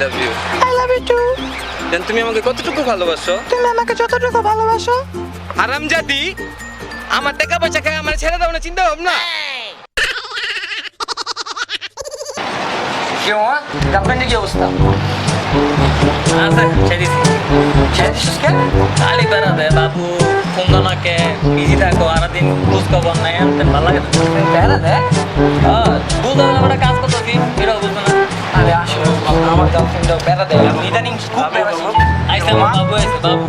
Love you. I love you too. জান তুমি আমাকে কতটুকু ভালোবাসো? তুমি আমাকে যতটুকু ভালোবাসো। হারামজাদি, আমার টাকা পয়সা খায় আমার ছেড়ে দাও না, চিন্তা ভাবনা। কি মামা, গার্লফ্রেন্ডের কি অবস্থা? আছে ছেড়েছি। ছেড়ে দিছিস কেন? খালি বেড়াবে বাবু, কুন্দনাকে বিজি থাকো, সারাদিন খোঁজ খবর নাই, আনতেন ভালো লাগে। বেড়া দেখ। বুঝতে হবে আমরা কাজ করতেছি, এটাও বুঝবে না। আরে আসলে আমার গার্লফ্রেন্ডও বেড়া দেয়, আমি ইদানিং খুব বেড়া শিখি। আইসে বাবু, আইসে বাবু,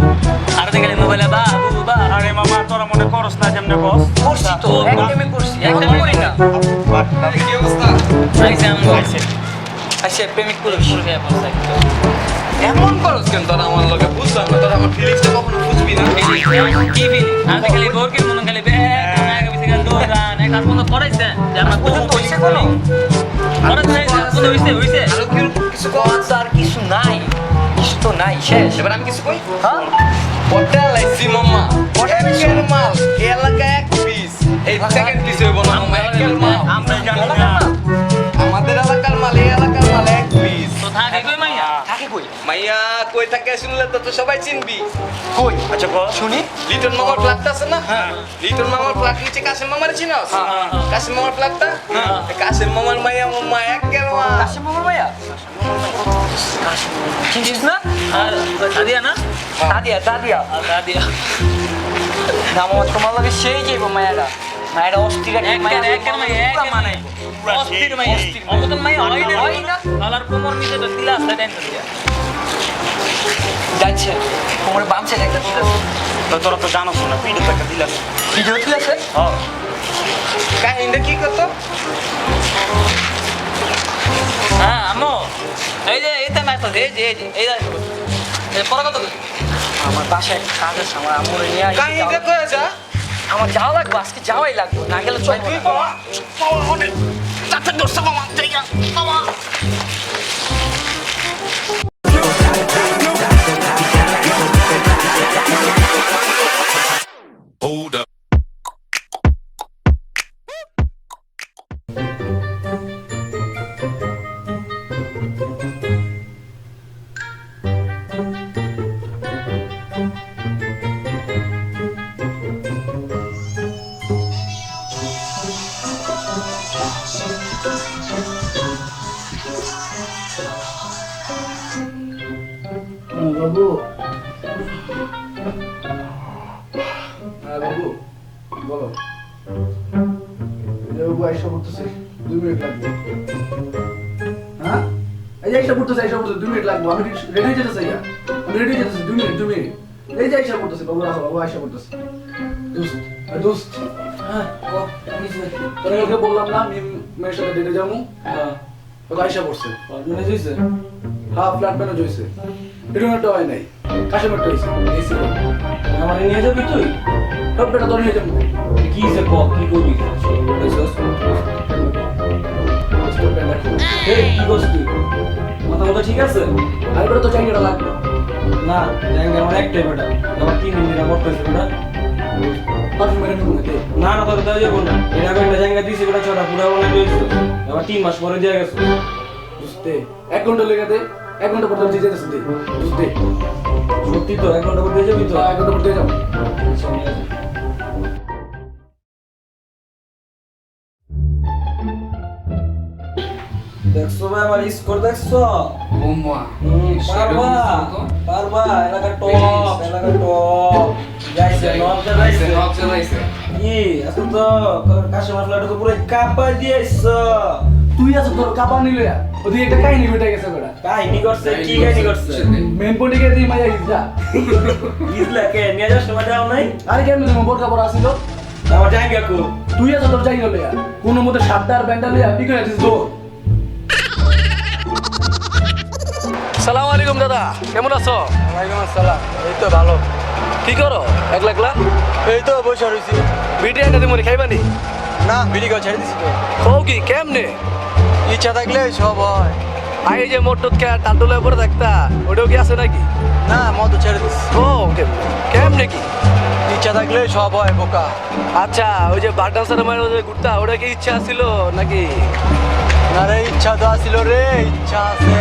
সারাদিন খালি মোবাইলে বাবু বা। আরে মামা তোরা মনে করস না যেমনে বস করছি তো, একদমই করছি, একদমই করি না। কি অবস্থা? আইসে আমগো আচ্ছা প্রেমিক পুরুষ। এমন করস কেন তোরা আমার লগে? বুঝলাম না, তোরা আমার ফিলিংসটা কখনো বুঝবি না। কি ফিলিং? আজ খালি বোরকের মনে খালি বে আগে পিছে খালি দৌড়ান, এক হাত পর্যন্ত করাইছেন যে আমরা পর্যন্ত হইছে কোনো? করাইছেন, কোনো হইছে আরো কি কিছু কর? কথা আর কিছু নাই, কিছু তো নাই, শেষ। এবার আমি কিছু কই? হ্যাঁ পটা লাইছি মামা, একের মাল, এই এলাকায় এক পিস, এই সেকেন্ড পিস হইব না মামা, একের মাল। আমরা জানি এলাকার না। মাল? আমাদের এলাকার মাল, এই এলাকার মাল এক পিস। তো থাকে কই মাইয়া? থাকে কই? মাইয়া কই থাকে শুনলে তো সবাই চিনবি। কই? আচ্ছা বস শুনি। লিটন মামার ফ্ল্যাটটা আছে না? লিটন মামার ফ্ল্যাট নিচে কাশিম মামার চিনাস? কাশিম মামার ফ্ল্যাটটা? কাশিম মামার মাইয়া মামা একের মাল। কাশিম মামার ভাইয়া? চিনছিস না? আর দাদিয়া না? দাদিয়া, দাদিয়া। আর দাদিয়া না মামা, তোমার লগে সেই যাইব মায়াটা। মায়াটা অস্থির একটা মায়া। একের মাইয়া পুরা মানাই। অস্থির মাইয়া, অমতন মাইয়া হয় হয় না। না। আলার কোমর নিচে তো তিলা আছে টেনশন দিয়া। যাচ্ছে তোমার বাম সাইড একটা ঠিক আছে, তোরা তো জানোস না পিঠে একটা দিলাম ভিডিও ঠিক আছে। কাহিনীটা কি করতো? হ্যাঁ আম্মু, এই যে এইটা ম্যাচ আছে, এই যে পরে কত? আমার বাসায় একটা কাজ আছে, আমার আম্মুর নিয়ে আসি। কাহিনীটা কয়ে যা। আমার যাওয়া লাগবে, আজকে যাওয়াই লাগবে, না গেলে চলবে তুই না। বাবা, অনেক চারটে দোস্ত মামা, জায়গা মামা। Hold up. বাবু, হ্যাঁ বাবু বলো। এই যে বাবু আইসা পড়তেছে, 2 মিনিট লাগবে। হ্যাঁ এই যে আইসা পড়তেছে, 2 মিনিট লাগবে। আমি রেডি হয়ে যেতেছি, আমি রেডি হয়ে যেতেছি, 2 মিনিট 2 মিনিট। এই যে আইসা পড়তেছে বাবু, রাখো বাবু, আইসা পড়তেছে। দোস্ত দোস্ত, হ্যাঁ তোরা ওকে বললাম না মেয়ের সাথে ডেটে যাবো, ও তো আইসা পড়ছে। ম্যানেজ হয়েছে? হ্যাঁ ফ্ল্যাট ম্যানেজ হয়েছে। এরকমটা হয় নাই, কাশেমারটা হয়েছে। এসি আমার নিয়ে যাবি তুই? সবটা তোর নিয়ে যাবো। কি যে ক কি করবি? এই কি করছিস তুই? মাথা মতো ঠিক আছে? আর বেটা তো চাইনিটা লাগবে না জায়গা আমার একটাই বেটা, আমার 3 দিন দিন করতেছে বেটা। পারফিউম মেরে নেবো নাকি? না না তোর দেওয়া যাবো না, এর আগে একটা জায়গা দিয়েছি বেটা, ছটা পুরা বলে দিয়েছে, আবার 3 মাস পরে দিয়ে গেছে। বুঝতে 1 ঘন্টা লেগে দে, 1 ঘন্টা পর দিয়ে যেতেছে দে। বুঝতে সত্যি তো 1 ঘন্টা পর দিয়ে যাবি তো? 1 ঘন্টা পর দিয়ে যাবো। আচ্ছা, নিয়ে আসি। দেখছো ভাই আমার স্কোর দেখছো? বোমা। পারবা পারবা, এলাকা টপ, এলাকা টপ যাইছে, নব যাইছে। কি আজকে তো কাশিমার ফ্ল্যাটে তো পুরো কাপা দিয়েছো। তুই আছো তোর কাপা নিলে ওদিকে একটা কাহিনী বেটে গেছে বেটা। কাহিনী করছে, কি কাহিনী করছে? মেন পয়েন্টে গিয়ে দিই মাইয়া ইজা। ইজলা কে নিয়ে যাওয়ার সময় যাও নাই? আরে কেমন তুমি বোরকা পরা আসিল? আমার জায়গা কো? তুই আছো তোর জায়গা লইয়া, কোনো মতে সাতটা আর ব্যান্ডা লইয়া পিকে আছিস তো। সালাম আলাইকুম দাদা, কেমন আছো? ওয়ালাইকুম আসসালাম। এই তো ভালো। কি করো একলা একলা? এই তো বসে রইছি। বিটে একটা দিমনি খাইবানি? না বিড়ি খাওয়া ছেড়ে দিছি তো। ও কি কেমনে? ইচ্ছা থাকলে সব হয়। আর এই যে মোটর কে টালটুলে উপরে থাকতা, ওটাও কি আছে নাকি? না মদ ছেড়ে দিছি। ও কেমনে কি? ইচ্ছা থাকলে সব হয় বোকা। আচ্ছা ওই যে বার ডান্সারের মানে ওই ঘুরতা, ওটা কি ইচ্ছা ছিল নাকি? না রে ইচ্ছা তো আছিল রে, ইচ্ছা আছে